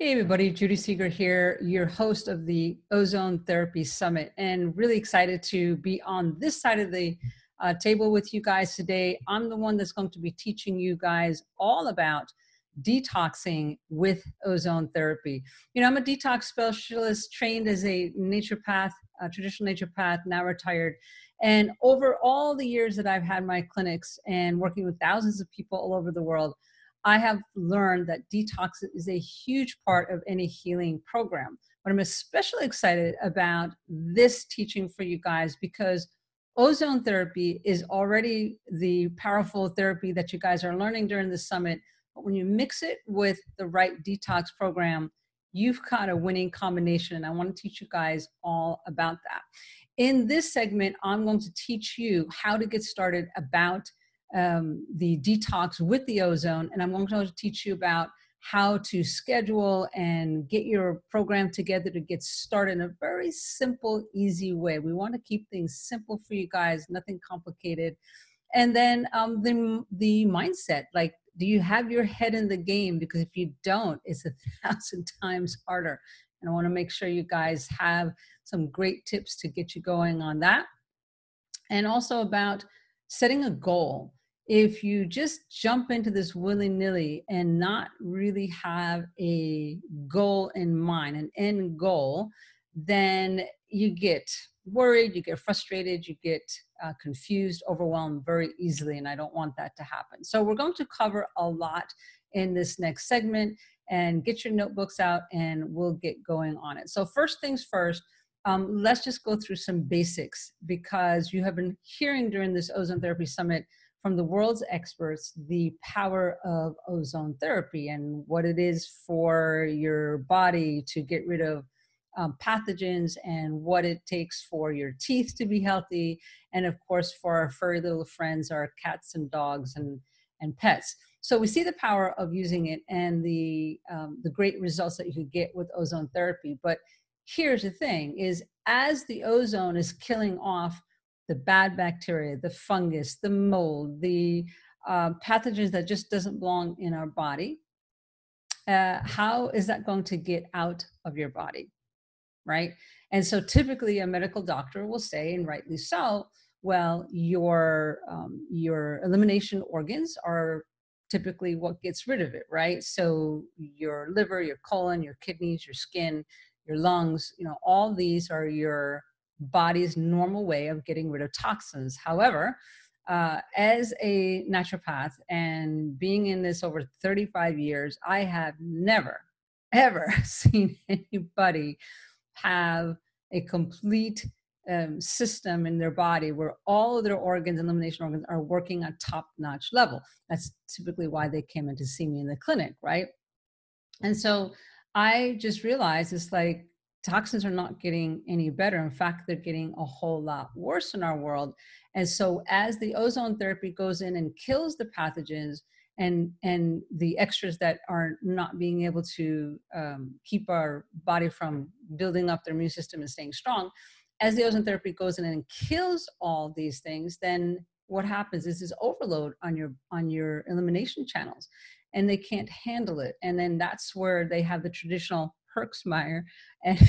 Hey everybody, Judy Seeger here, your host of the Ozone Therapy Summit, and really excited to be on this side of the table with you guys today. I'm the one that's going to be teaching you guys all about detoxing with ozone therapy. You know, I'm a detox specialist trained as a naturopath, a traditional naturopath, now retired. And over all the years that I've had my clinics and working with thousands of people all over the world, I have learned that detox is a huge part of any healing program. But I'm especially excited about this teaching for you guys because ozone therapy is already the powerful therapy that you guys are learning during the summit. But when you mix it with the right detox program, you've got a winning combination. And I want to teach you guys all about that. In this segment, I'm going to teach you how to get started about the detox with the ozone, and I'm going to teach you about how to schedule and get your program together to get started in a very simple, easy way. We want to keep things simple for you guys, nothing complicated. And then the mindset, like, do you have your head in the game? Because if you don't, it's 1,000 times harder. And I want to make sure you guys have some great tips to get you going on that. And also about setting a goal. If you just jump into this willy-nilly and not really have a goal in mind, an end goal, then you get worried, you get frustrated, you get confused, overwhelmed very easily, and I don't want that to happen. So we're going to cover a lot in this next segment, and get your notebooks out and we'll get going on it. So first things first, let's just go through some basics, because you have been hearing during this Ozone Therapy Summit from the world's experts the power of ozone therapy and what it is for your body to get rid of pathogens, and what it takes for your teeth to be healthy, and of course for our furry little friends, our cats and dogs and pets. So we see the power of using it and the great results that you could get with ozone therapy. But here's the thing, is as the ozone is killing off the bad bacteria, the fungus, the mold, the pathogens that just doesn't belong in our body, how is that going to get out of your body, right? And so typically a medical doctor will say, and rightly so, well, your elimination organs are typically what gets rid of it, right? So your liver, your colon, your kidneys, your skin, your lungs, you know, all these are your body's normal way of getting rid of toxins. However, as a naturopath and being in this over 35 years, I have never, ever seen anybody have a complete system in their body where all of their organs, elimination organs, are working at top-notch level. That's typically why they came in to see me in the clinic, right? And so I just realized it's like, toxins are not getting any better. In fact, they're getting a whole lot worse in our world. And so as the ozone therapy goes in and kills the pathogens and the extras that are not being able to keep our body from building up their immune system and staying strong, as the ozone therapy goes in and kills all these things, then what happens is this overload on your elimination channels, and they can't handle it. And then that's where they have the traditional Herxmeyer and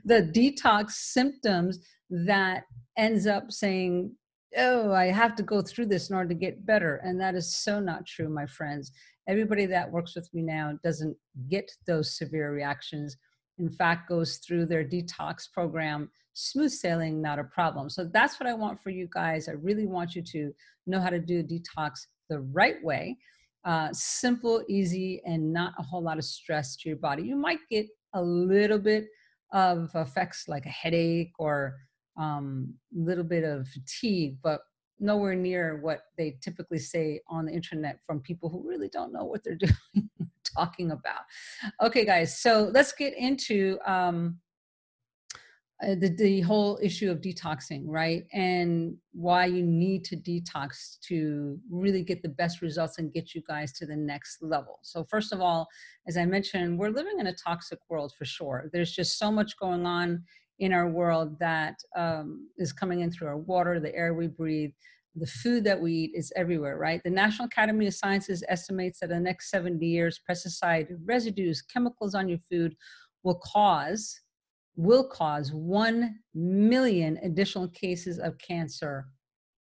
the detox symptoms that ends up saying, oh, I have to go through this in order to get better. And that is so not true, my friends. Everybody that works with me now doesn't get those severe reactions. In fact, goes through their detox program, smooth sailing, not a problem. So that's what I want for you guys. I really want you to know how to do a detox the right way. Simple, easy, and not a whole lot of stress to your body. You might get a little bit of effects like a headache or a little bit of fatigue, but nowhere near what they typically say on the internet from people who really don't know what they're doing, talking about. Okay, guys, so let's get into the whole issue of detoxing, right? And why you need to detox to really get the best results and get you guys to the next level. So first of all, as I mentioned, we're living in a toxic world for sure. There's just so much going on in our world that is coming in through our water, the air we breathe, the food that we eat is everywhere, right? The National Academy of Sciences estimates that in the next 70 years, pesticide residues, chemicals on your food will cause 1 million additional cases of cancer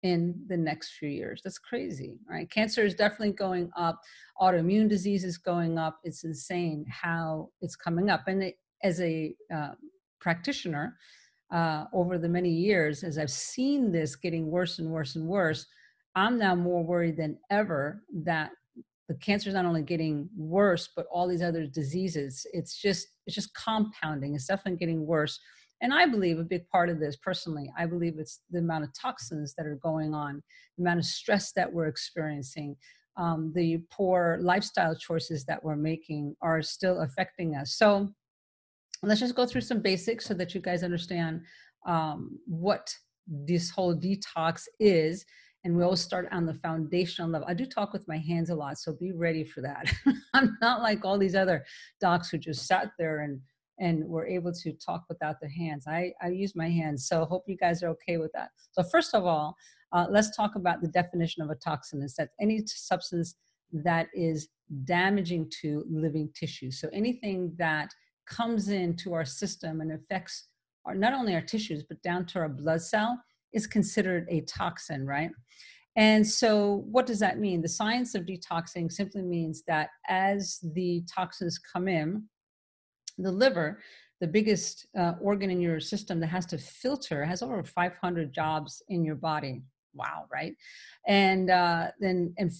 in the next few years. That's crazy, right? Cancer is definitely going up. Autoimmune disease is going up. It's insane how it's coming up. And as a practitioner, over the many years, as I've seen this getting worse and worse and worse, I'm now more worried than ever that the cancer is not only getting worse, but all these other diseases, it's just compounding. It's definitely getting worse. And I believe a big part of this, personally, I believe it's the amount of toxins that are going on, the amount of stress that we're experiencing, the poor lifestyle choices that we're making are still affecting us. So let's just go through some basics so that you guys understand what this whole detox is. And we'll start on the foundational level. I do talk with my hands a lot, so be ready for that. I'm not like all these other docs who just sat there and were able to talk without their hands. I use my hands, so hope you guys are okay with that. So first of all, let's talk about the definition of a toxin. Is that any substance that is damaging to living tissue. So anything that comes into our system and affects not only our tissues, but down to our blood cell is considered a toxin, right? And so what does that mean? The science of detoxing simply means that as the toxins come in, the liver, the biggest organ in your system that has to filter, has over 500 jobs in your body. Wow, right? And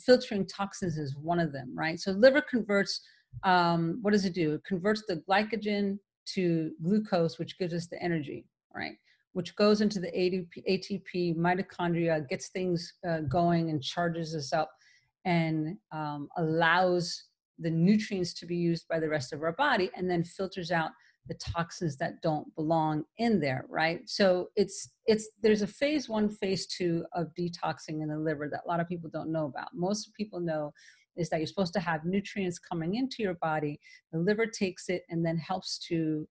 filtering toxins is one of them, right? So liver converts, what does it do? It converts the glycogen to glucose, which gives us the energy, right? Which goes into the ATP mitochondria, gets things going and charges us up and allows the nutrients to be used by the rest of our body, and then filters out the toxins that don't belong in there, right? So there's a phase 1, phase 2 of detoxing in the liver that a lot of people don't know about. Most people know is that you're supposed to have nutrients coming into your body. The liver takes it and then helps to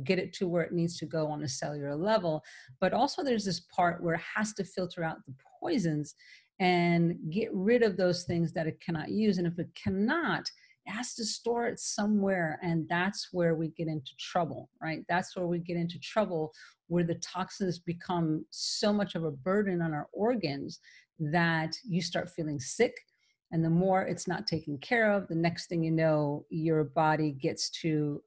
get it to where it needs to go on a cellular level. But also there's this part where it has to filter out the poisons and get rid of those things that it cannot use. And if it cannot, it has to store it somewhere. And that's where we get into trouble, right? That's where we get into trouble, where the toxins become so much of a burden on our organs that you start feeling sick. And the more it's not taken care of, the next thing you know, your body gets to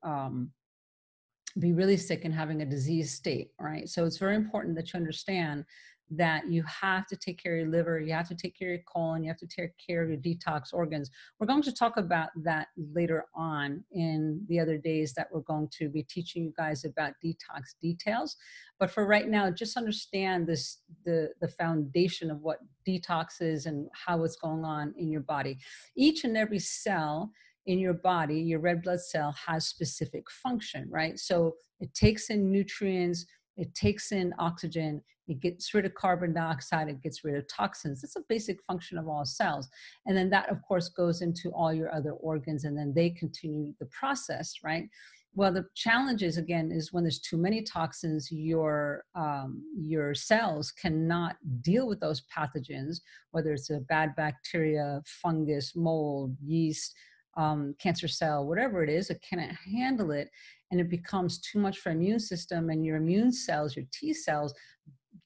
be really sick and having a disease state, right? So it's very important that you understand that you have to take care of your liver, you have to take care of your colon, you have to take care of your detox organs. We're going to talk about that later on in the other days that we're going to be teaching you guys about detox details. But for right now, just understand this, the foundation of what detox is and how it's going on in your body. Each and every cell in your body, your red blood cell, has specific function, right? So it takes in nutrients, it takes in oxygen, it gets rid of carbon dioxide, it gets rid of toxins. It's a basic function of all cells. And then that, of course, goes into all your other organs, and then they continue the process, right? Well, the challenge is, again, is when there's too many toxins, your cells cannot deal with those pathogens, whether it's a bad bacteria, fungus, mold, yeast, cancer cell, whatever it is, it cannot handle it. And it becomes too much for immune system, and your immune cells, your T cells,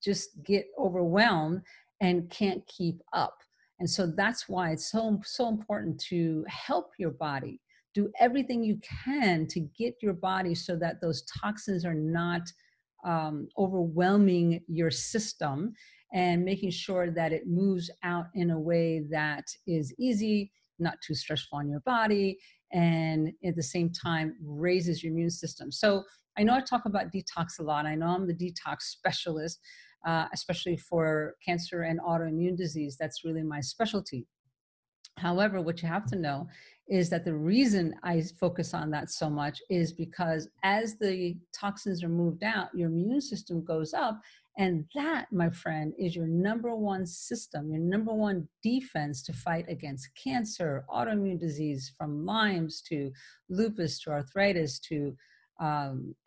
just get overwhelmed and can't keep up. And so that's why it's so important to help your body. Do everything you can to get your body so that those toxins are not overwhelming your system, and making sure that it moves out in a way that is easy, not too stressful on your body, and at the same time raises your immune system. So I know I talk about detox a lot. I know I'm the detox specialist, especially for cancer and autoimmune disease. That's really my specialty. However, what you have to know is that the reason I focus on that so much is because as the toxins are moved out, your immune system goes up. And that, my friend, is your number one system, your number one defense to fight against cancer, autoimmune disease, from Lyme's to lupus to arthritis to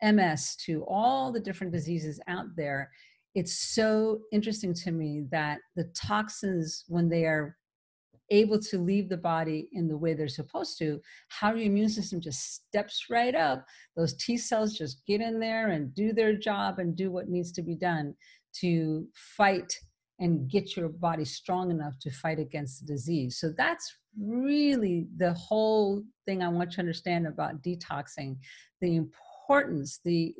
MS to all the different diseases out there. it's so interesting to me that the toxins, when they are able to leave the body in the way they're supposed to, how your immune system just steps right up. Those T cells just get in there and do their job and do what needs to be done to fight and get your body strong enough to fight against the disease. So that's really the whole thing I want you to understand about detoxing. The importance, the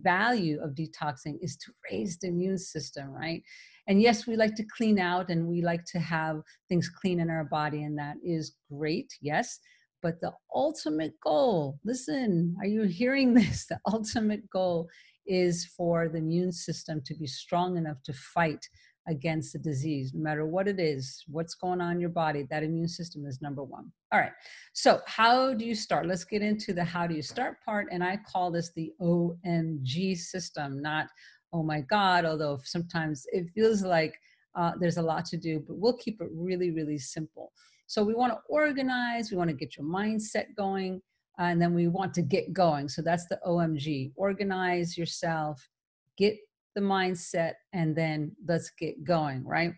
value of detoxing is to raise the immune system, right? And yes, we like to clean out and we like to have things clean in our body, and that is great, yes. But the ultimate goal, listen, are you hearing this? The ultimate goal is for the immune system to be strong enough to fight against the disease, no matter what it is, what's going on in your body. That immune system is number one. All right, so how do you start? Let's get into the how do you start part, and I call this the OMG system, not oh my God, although sometimes it feels like there's a lot to do, but we'll keep it really, really simple. So we want to organize, we want to get your mindset going, and then we want to get going. So that's the OMG. Organize yourself, get the mindset, and then let's get going, right?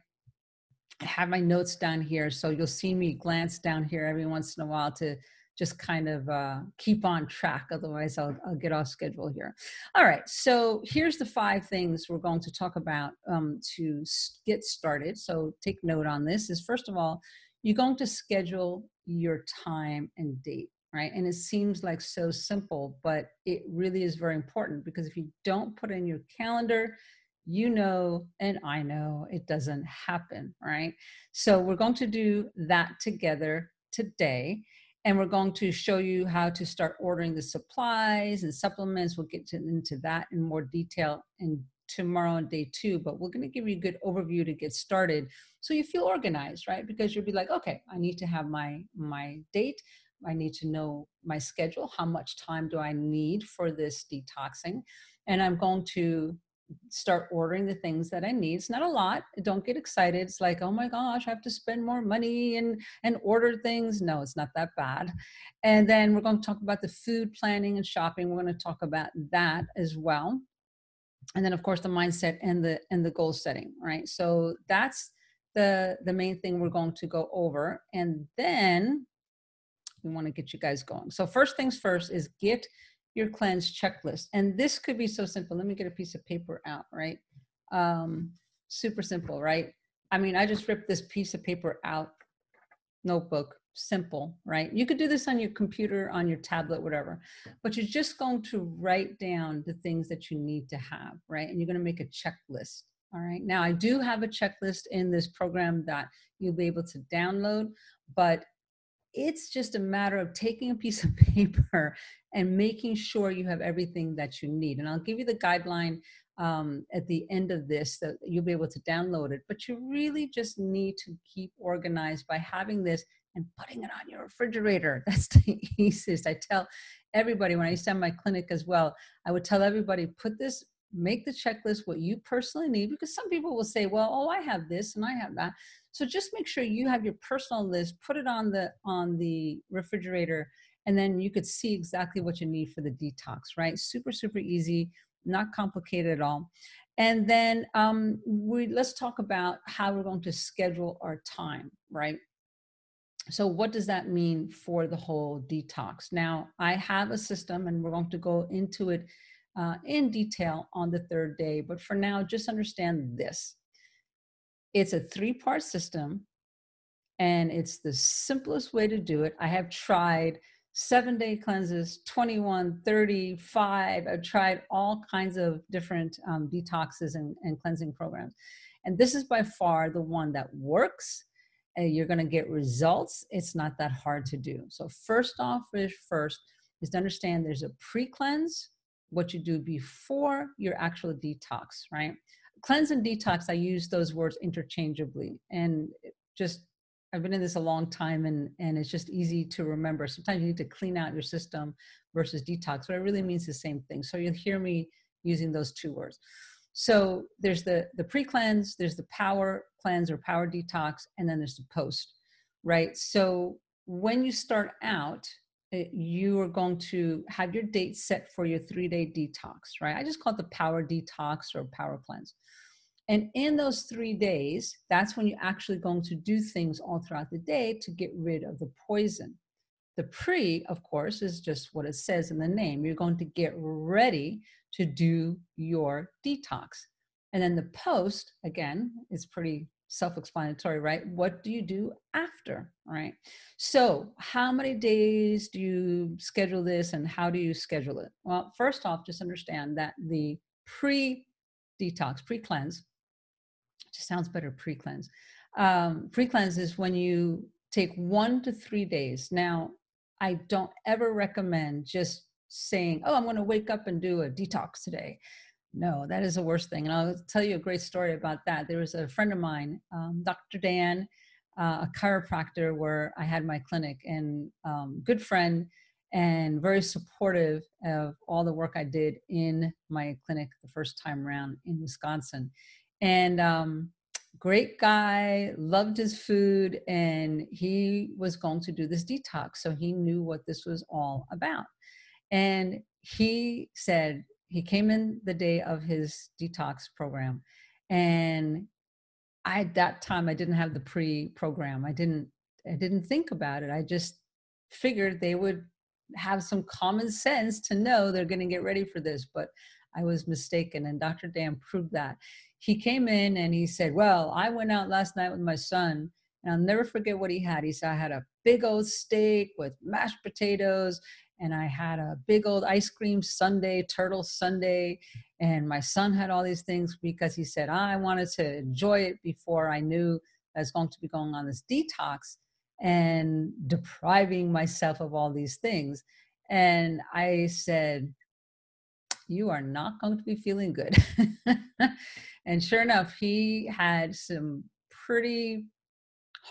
I have my notes down here, so you'll see me glance down here every once in a while to just kind of keep on track. Otherwise, I'll get off schedule here. All right, so here's the 5 things we're going to talk about to get started. So take note on this is, first of all, you're going to schedule your time and date, right? And it seems like so simple, but it really is very important, because if you don't put it in your calendar, you know, and I know it doesn't happen, right? So we're going to do that together today. And we're going to show you how to start ordering the supplies and supplements. We'll get into that in more detail in tomorrow on day 2, but we're going to give you a good overview to get started so you feel organized, right? Because you'll be like, okay, I need to have my date. I need to know my schedule. How much time do I need for this detoxing? And I'm going to start ordering the things that I need. It's not a lot. Don't get excited. It's like, oh my gosh, I have to spend more money and order things. No, it's not that bad. And then we're going to talk about the food planning and shopping. We're going to talk about that as well. And then of course the mindset and the goal setting, right? So that's the main thing we're going to go over. And then we want to get you guys going. So first things first is get your cleanse checklist. And this could be so simple. Let me get a piece of paper out, right? Super simple, right? I mean, I just ripped this piece of paper out, notebook, simple, right? You could do this on your computer, on your tablet, whatever, but you're just going to write down the things that you need to have, right? And you're going to make a checklist. All right. Now I do have a checklist in this program that you'll be able to download, but it's just a matter of taking a piece of paper and making sure you have everything that you need. And I'll give you the guideline at the end of this that you'll be able to download it. But you really just need to keep organized by having this and putting it on your refrigerator. That's the easiest. I tell everybody when I used to have my clinic as well, I would tell everybody, put this, make the checklist what you personally need, because some people will say, well, oh, I have this and I have that. So just make sure you have your personal list, put it on the refrigerator, and then you could see exactly what you need for the detox, right? Super, super easy, not complicated at all. And then let's talk about how we're going to schedule our time, right? So what does that mean for the whole detox? Now, I have a system, and we're going to go into it in detail on the 3rd day. But for now, just understand this. It's a 3-part system, and it's the simplest way to do it. I have tried 7-day cleanses, 21, 35. I've tried all kinds of different detoxes and cleansing programs. And this is by far the one that works. You're going to get results. It's not that hard to do. So first is to understand there's a pre-cleanse, what you do before your actual detox, right? Cleanse and detox, I use those words interchangeably, and just, I've been in this a long time, and it's just easy to remember. Sometimes you need to clean out your system versus detox, but it really means the same thing. So you'll hear me using those 2 words. So there's the pre-cleanse, there's the power cleanse or power detox, and then there's the post, right? So when you start out, you are going to have your date set for your 3-day detox, right? I just call it the power detox or power cleanse. And in those 3 days, that's when you're actually going to do things all throughout the day to get rid of the poison. The pre, of course, is just what it says in the name. You're going to get ready to do your detox. And then the post, again, is pretty self-explanatory, right? What do you do after, right? So how many days do you schedule this and how do you schedule it? Well, first off, just understand that the pre-detox, pre-cleanse, just sounds better, pre-cleanse. Pre-cleanse is when you take 1 to 3 days. Now, I don't ever recommend just saying, oh, I'm going to wake up and do a detox today. No, that is the worst thing. And I'll tell you a great story about that. There was a friend of mine, Dr. Dan, a chiropractor where I had my clinic, and good friend and very supportive of all the work I did in my clinic the first time around in Wisconsin. And great guy, loved his food, and he was going to do this detox. So he knew what this was all about. And he said, he came in the day of his detox program, and at that time I didn't have the pre-program. I didn't think about it. I just figured they would have some common sense to know they're going to get ready for this, but I was mistaken. And Dr. Dan proved that. He came in and he said, well, I went out last night with my son, and I'll never forget what he had. He said, I had a big old steak with mashed potatoes, and I had a big old ice cream sundae, turtle sundae. And my son had all these things because he said, I wanted to enjoy it before I knew I was going to be going on this detox and depriving myself of all these things. And I said, you are not going to be feeling good. And sure enough, he had some pretty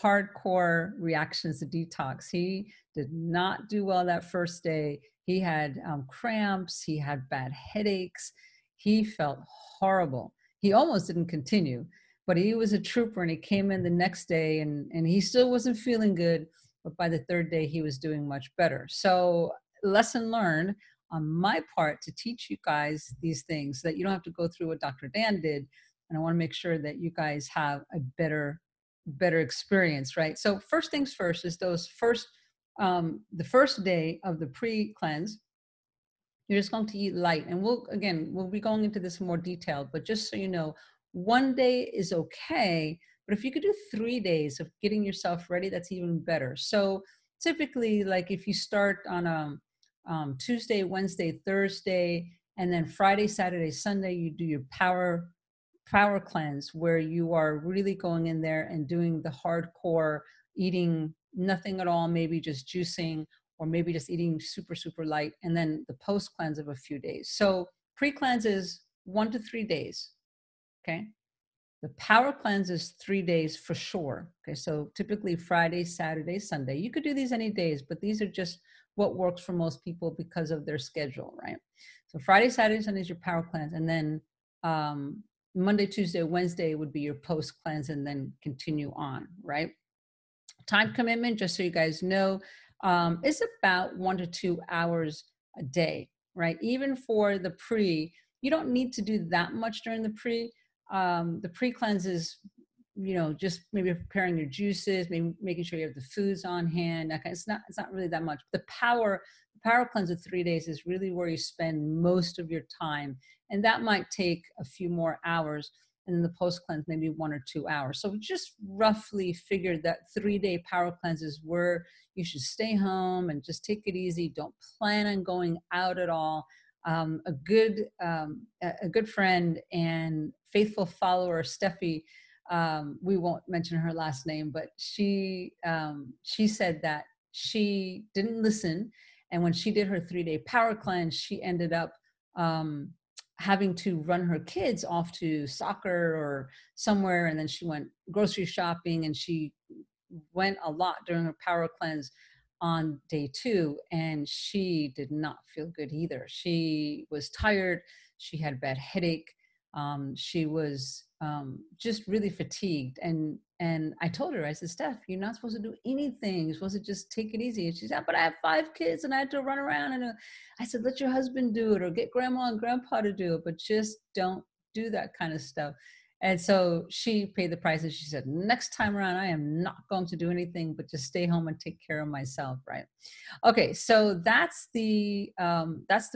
hardcore reactions to detox. He did not do well that first day. He had cramps. He had bad headaches. He felt horrible. He almost didn't continue, but he was a trooper, and he came in the next day, and he still wasn't feeling good. But by the third day, he was doing much better. So lesson learned on my part to teach you guys these things, that you don't have to go through what Dr. Dan did. And I want to make sure that you guys have a better experience, right? So first things first is the first day of the pre-cleanse, you're just going to eat light. And we'll be going into this in more detail, but just so you know, 1 day is okay. But if you could do 3 days of getting yourself ready, that's even better. So typically, like if you start on a Tuesday, Wednesday, Thursday, and then Friday, Saturday, Sunday, you do your power cleanse, where you are really going in there and doing the hardcore, eating nothing at all, maybe just juicing, or maybe just eating super, super light, and then the post cleanse of a few days. So pre-cleanse is 1 to 3 days. Okay. The power cleanse is 3 days for sure. Okay. So typically Friday, Saturday, Sunday. You could do these any days, but these are just what works for most people because of their schedule, right? So Friday, Saturday, Sunday is your power cleanse. And then Monday, Tuesday, Wednesday would be your post cleanse, and then continue on, right? Time commitment, just so you guys know, is about 1 to 2 hours a day, right? Even for the pre, you don't need to do that much during the pre. The pre-cleanse is, just maybe preparing your juices, maybe making sure you have the foods on hand. It's not really that much. The power cleanse of 3 days is really where you spend most of your time. And that might take a few more hours. And then the post cleanse, maybe 1 or 2 hours. So just roughly figured that 3-day power cleanse is where you should stay home and just take it easy. Don't plan on going out at all. A good friend and faithful follower, Steffi, we won't mention her last name, but she said that she didn't listen. And when she did her 3-day power cleanse, she ended up having to run her kids off to soccer or somewhere. And then she went grocery shopping, and she went a lot during her power cleanse on day 2. And she did not feel good either. She was tired. She had bad headache. She was just really fatigued. And I told her, I said, Steph, you're not supposed to do anything. You're supposed to just take it easy. And she said, but I have 5 kids and I had to run around. And I said, let your husband do it or get grandma and grandpa to do it, but just don't do that kind of stuff. And so she paid the price, and she said, next time around, I am not going to do anything but just stay home and take care of myself, right? Okay, so that's the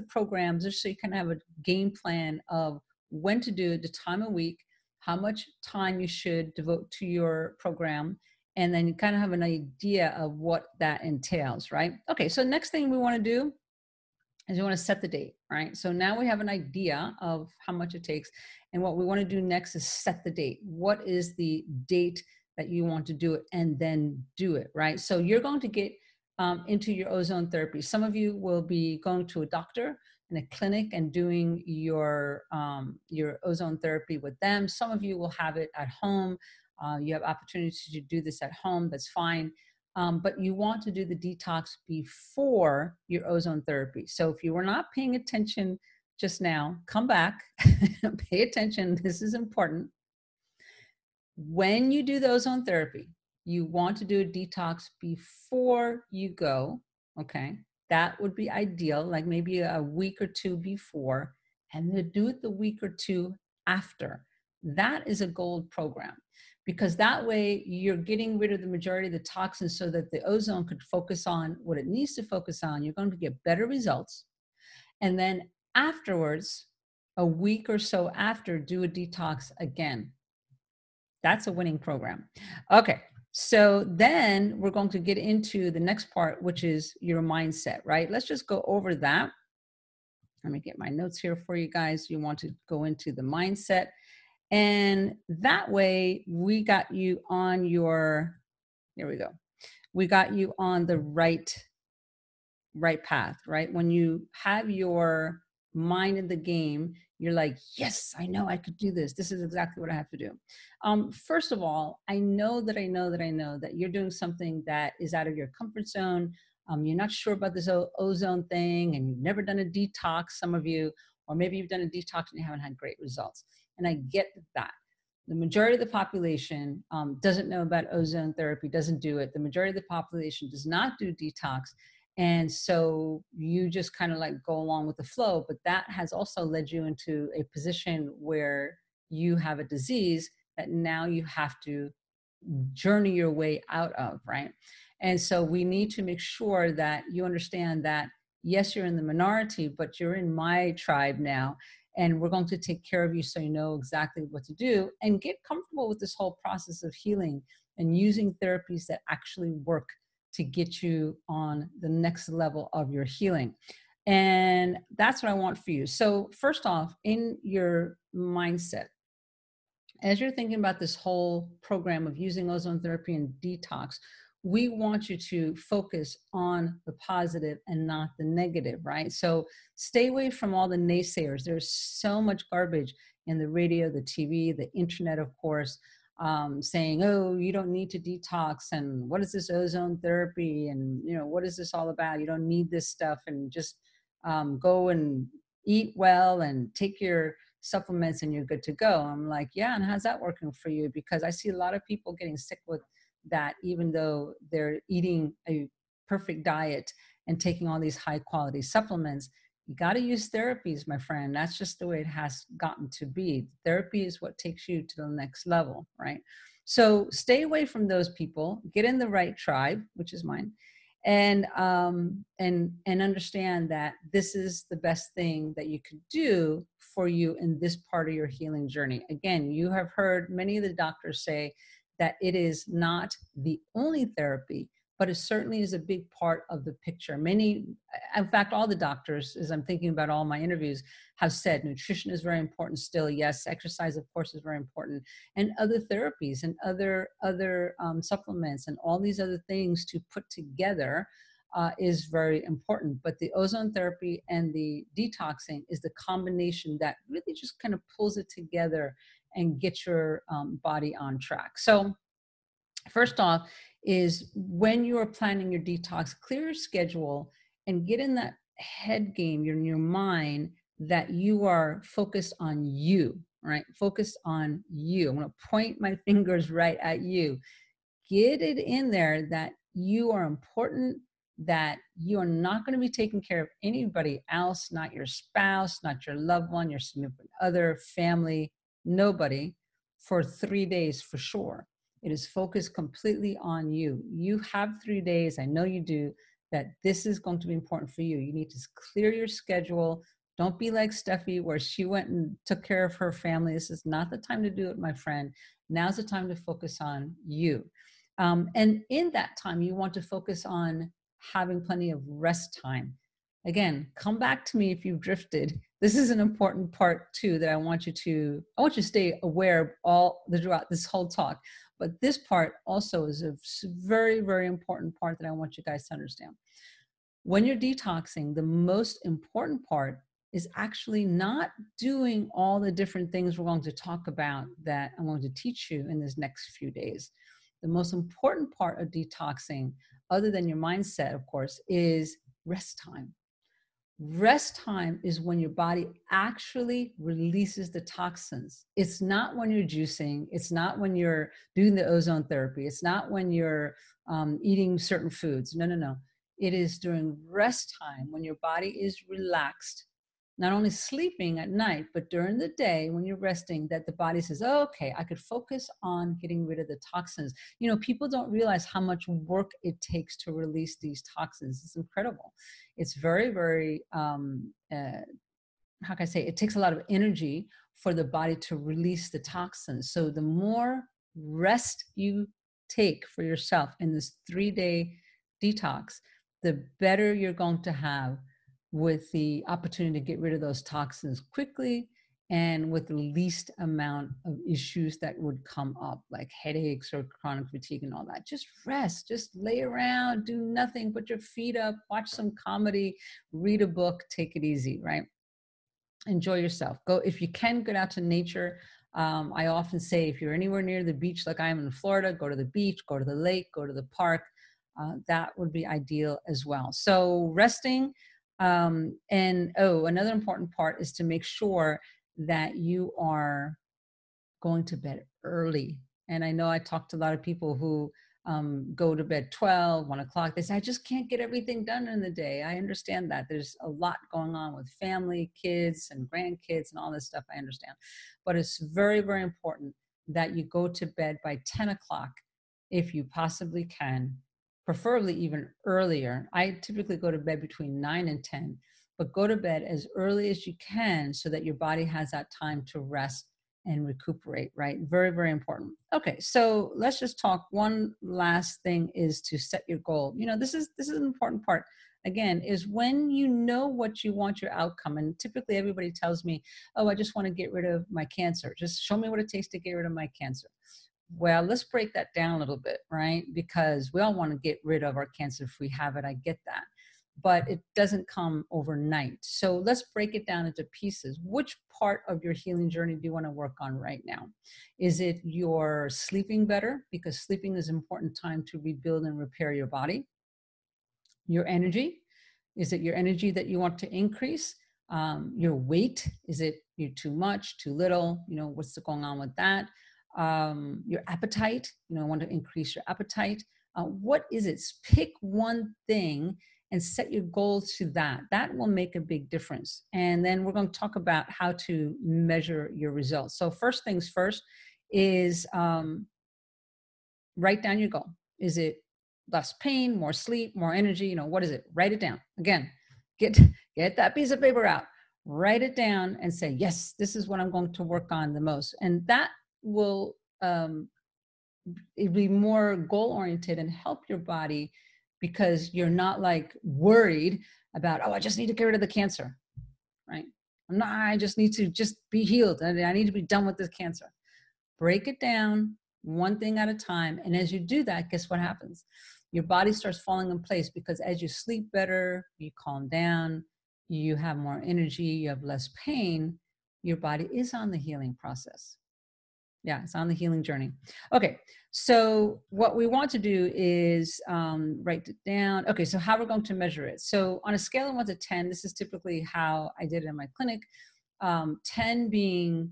program, just so you kind of have a game plan of when to do it, the time of week, how much time you should devote to your program, and then you kind of have an idea of what that entails, right? Okay, so next thing we want to do is you want to set the date, right? So now we have an idea of how much it takes. And what we want to do next is set the date. What is the date that you want to do it, and then do it, right? So you're going to get into your ozone therapy. Some of you will be going to a doctor in a clinic and doing your ozone therapy with them. Some of you will have it at home. You have opportunity to do this at home. That's fine. But you want to do the detox before your ozone therapy. So if you were not paying attention just now, come back, pay attention. This is important. When you do the ozone therapy, you want to do a detox before you go, okay? That would be ideal, like maybe a week or 2 before, and then do it the week or 2 after. That is a gold program, because that way you're getting rid of the majority of the toxins so that the ozone could focus on what it needs to focus on. You're going to get better results. And then afterwards, a week or so after, do a detox again. That's a winning program. Okay, so then we're going to get into the next part, which is your mindset, right? Let's just go over that. Let me get my notes here for you guys. You want to go into the mindset. And that way we got you on your, here we go. We got you on the right path, right? When you have your mind in the game, you're like, yes, I know I could do this. This is exactly what I have to do. First of all, I know that you're doing something that is out of your comfort zone. You're not sure about this ozone thing, and you've never done a detox, some of you, or maybe you've done a detox and you haven't had great results. And I get that. The majority of the population doesn't know about ozone therapy, doesn't do it. The majority of the population does not do detox. And so you just kind of like go along with the flow, but that has also led you into a position where you have a disease that now you have to journey your way out of, right? And so we need to make sure that you understand that, yes, you're in the minority, but you're in my tribe now. And we're going to take care of you so you know exactly what to do and get comfortable with this whole process of healing and using therapies that actually work to get you on the next level of your healing. And that's what I want for you. So first off, in your mindset, as you're thinking about this whole program of using ozone therapy and detox, we want you to focus on the positive and not the negative, right? So stay away from all the naysayers. There's so much garbage in the radio, the TV, the internet, of course, saying, oh, you don't need to detox, and what is this ozone therapy, and what is this all about? You don't need this stuff, and just go and eat well and take your supplements and you're good to go. I'm like, yeah, and how's that working for you? Because I see a lot of people getting sick with that, even though they're eating a perfect diet and taking all these high quality supplements. You got to use therapies, my friend. That's just the way it has gotten to be. Therapy is what takes you to the next level, right? So stay away from those people, get in the right tribe, which is mine, and understand that this is the best thing that you could do for you in this part of your healing journey. Again, you have heard many of the doctors say that it is not the only therapy, but it certainly is a big part of the picture. Many, in fact, all the doctors, as I'm thinking about all my interviews, have said nutrition is very important still. Yes, exercise, of course, is very important. And other therapies and other supplements and all these other things to put together is very important. But the ozone therapy and the detoxing is the combination that really just kind of pulls it together and get your body on track. So first off is, when you are planning your detox, clear your schedule and get in that head game, in your mind, that you are focused on you. right? Focus on you. I'm going to point my fingers right at you. Get it in there that you are important, that you are not going to be taking care of anybody else, not your spouse, not your loved one, your significant other, family, nobody, for 3 days for sure. It is focused completely on you. You have 3 days, I know you do, that this is going to be important for you. You need to clear your schedule. Don't be like Steffi, where she went and took care of her family. This is not the time to do it, my friend. Now's the time to focus on you. And in that time, you want to focus on having plenty of rest time. Again, come back to me if you've drifted. This is an important part too that I want you to stay aware of all throughout this whole talk. But this part also is a very, very important part that I want you guys to understand. When you're detoxing, the most important part is actually not doing all the different things we're going to talk about that I'm going to teach you in this next few days. The most important part of detoxing, other than your mindset, of course, is rest time. Rest time is when your body actually releases the toxins. It's not when you're juicing. It's not when you're doing the ozone therapy. It's not when you're eating certain foods. No, no, no. It is during rest time when your body is relaxed, not only sleeping at night, but during the day when you're resting, that the body says, oh, okay, I could focus on getting rid of the toxins. You know, people don't realize how much work it takes to release these toxins. It's incredible. It's very, very, how can I say, it takes a lot of energy for the body to release the toxins. So the more rest you take for yourself in this 3-day detox, the better you're going to have with the opportunity to get rid of those toxins quickly and with the least amount of issues that would come up, like headaches or chronic fatigue and all that. Just rest, just lay around, do nothing, put your feet up, watch some comedy, read a book, take it easy, right? Enjoy yourself. Go, if you can, get out to nature. I often say, if you're anywhere near the beach, like I am in Florida, go to the beach, go to the lake, go to the park. That would be ideal as well. So resting, another important part is to make sure that you are going to bed early. And I know I talked to a lot of people who go to bed 12, 1 o'clock. They say, I just can't get everything done in the day. I understand that. There's a lot going on with family, kids, and grandkids, and all this stuff. I understand. But it's very, very important that you go to bed by 10 o'clock if you possibly can, preferably even earlier. I typically go to bed between 9 and 10, but go to bed as early as you can so that your body has that time to rest and recuperate, right? Very, very important. Okay, so let's just talk. One last thing is to set your goal. You know, this is an important part. Again, is when you know what you want your outcome. And typically everybody tells me, oh, I just want to get rid of my cancer. Just show me what it takes to get rid of my cancer. Well, let's break that down a little bit, right? Because we all want to get rid of our cancer if we have it. I get that. But it doesn't come overnight. So let's break it down into pieces. Which part of your healing journey do you want to work on right now? Is it your sleeping better? Because sleeping is an important time to rebuild and repair your body. Your energy? Is it your energy that you want to increase? Your weight? Is it you too much, too little? You know, what's going on with that? Your appetite? You know, want to increase your appetite. What is it? Pick one thing and set your goals to that. That will make a big difference. And then we're going to talk about how to measure your results. So first things first is write down your goal. Is it less pain, more sleep, more energy? You know, what is it? Write it down. Again, get that piece of paper out, write it down and say, yes, this is what I'm going to work on the most. And that will be more goal-oriented and help your body, because you're not like worried about, oh, I just need to get rid of the cancer, right? I just need to just be healed. I need to be done with this cancer. Break it down one thing at a time. And as you do that, guess what happens? Your body starts falling in place, because as you sleep better, you calm down, you have more energy, you have less pain, your body is on the healing process. Yeah, it's on the healing journey. Okay, so what we want to do is write it down. Okay, so how we're going to measure it. So on a scale of 1 to 10, this is typically how I did it in my clinic. 10 being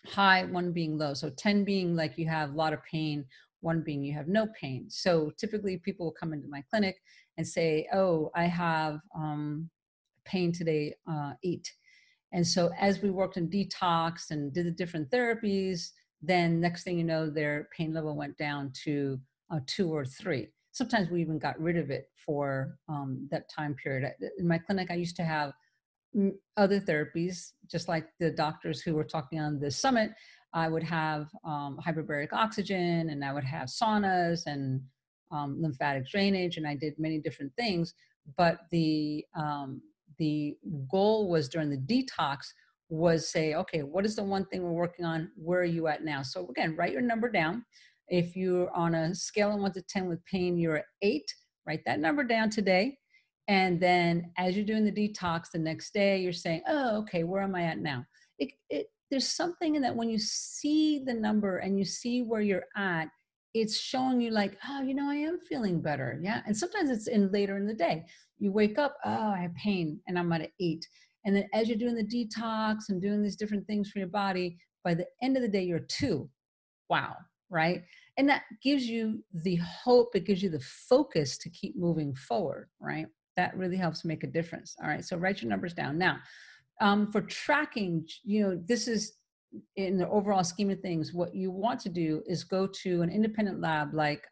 high, 1 being low. So 10 being like you have a lot of pain, 1 being you have no pain. So typically people will come into my clinic and say, oh, I have pain today, 8. And so as we worked in detox and did the different therapies, then next thing you know, their pain level went down to 2 or 3. Sometimes we even got rid of it for that time period. In my clinic, I used to have other therapies, just like the doctors who were talking on the summit. I would have hyperbaric oxygen, and I would have saunas and lymphatic drainage, and I did many different things. But the goal was during the detox was say, okay, what is the one thing we're working on? Where are you at now? So again, write your number down. If you're on a scale of 1 to 10 with pain, you're at 8, write that number down today. And then as you're doing the detox the next day, you're saying, oh, okay, where am I at now? There's something in that when you see the number and you see where you're at, it's showing you like, oh, I am feeling better. Yeah. And sometimes it's in later in the day. You wake up, oh, I have pain and I'm at an 8. And then as you're doing the detox and doing these different things for your body, by the end of the day, you're 2. Wow. Right. And that gives you the hope, it gives you the focus to keep moving forward. Right. That really helps make a difference. All right. So write your numbers down. Now, for tracking, this is in the overall scheme of things, what you want to do is go to an independent lab like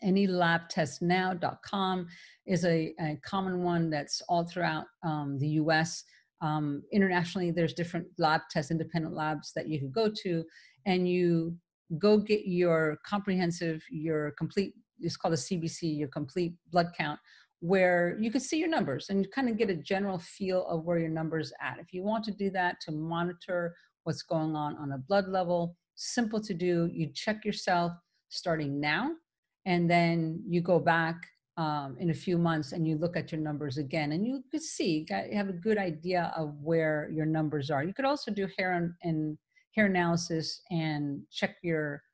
anylabtestnow.com is a common one that's all throughout the US. Internationally, there's different lab tests, independent labs that you can go to, and you go get your comprehensive, your complete, it's called a CBC, your complete blood count, where you can see your numbers and you kind of get a general feel of where your numbers at. If you want to do that to monitor what's going on a blood level, simple to do. You check yourself starting now, and then you go back in a few months and you look at your numbers again, and you could see, you have a good idea of where your numbers are. You could also do hair analysis and check your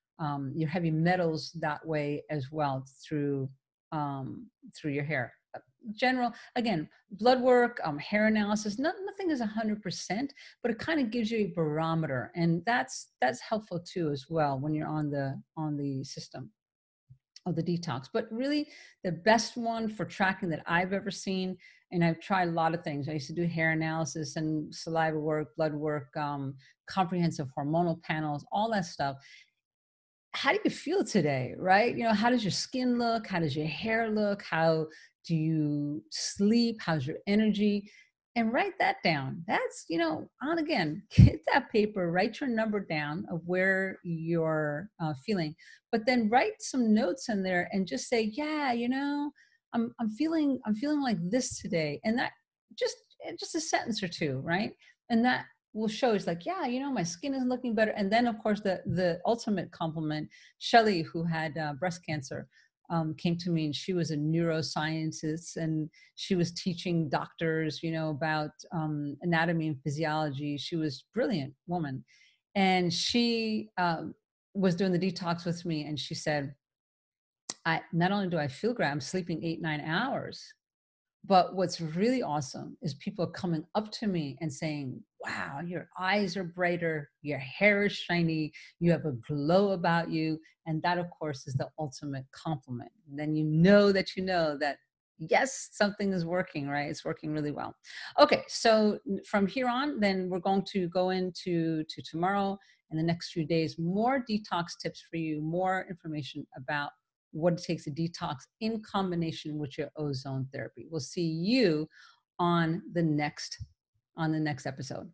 heavy metals that way as well through your hair. General, again, blood work, hair analysis, nothing is 100%, but it kind of gives you a barometer, and that's helpful too as well when you're on the system of the detox. But really the best one for tracking that I've ever seen, and I've tried a lot of things. I used to do hair analysis and saliva work, blood work, comprehensive hormonal panels, all that stuff. How do you feel today, right? How does your skin look? How does your hair look? How do you sleep? How's your energy? And write that down. That's, on again, get that paper, write your number down of where you're feeling, but then write some notes in there and just say, yeah, I'm feeling like this today. And that just a sentence or two, right? And that will show it's like, yeah, my skin is looking better. And then of course the ultimate compliment, Shelley, who had breast cancer, came to me, and she was a neuroscientist, and she was teaching doctors, about anatomy and physiology. She was a brilliant woman. And she was doing the detox with me. And she said, not only do I feel great, I'm sleeping 8-9 hours. But what's really awesome is people coming up to me and saying, wow, your eyes are brighter, your hair is shiny, you have a glow about you. And that, of course, is the ultimate compliment. And then you know that, yes, something is working, right? It's working really well. Okay, so from here on, then we're going to go into tomorrow and the next few days, more detox tips for you, more information about what it takes to detox in combination with your ozone therapy. We'll see you on the next episode.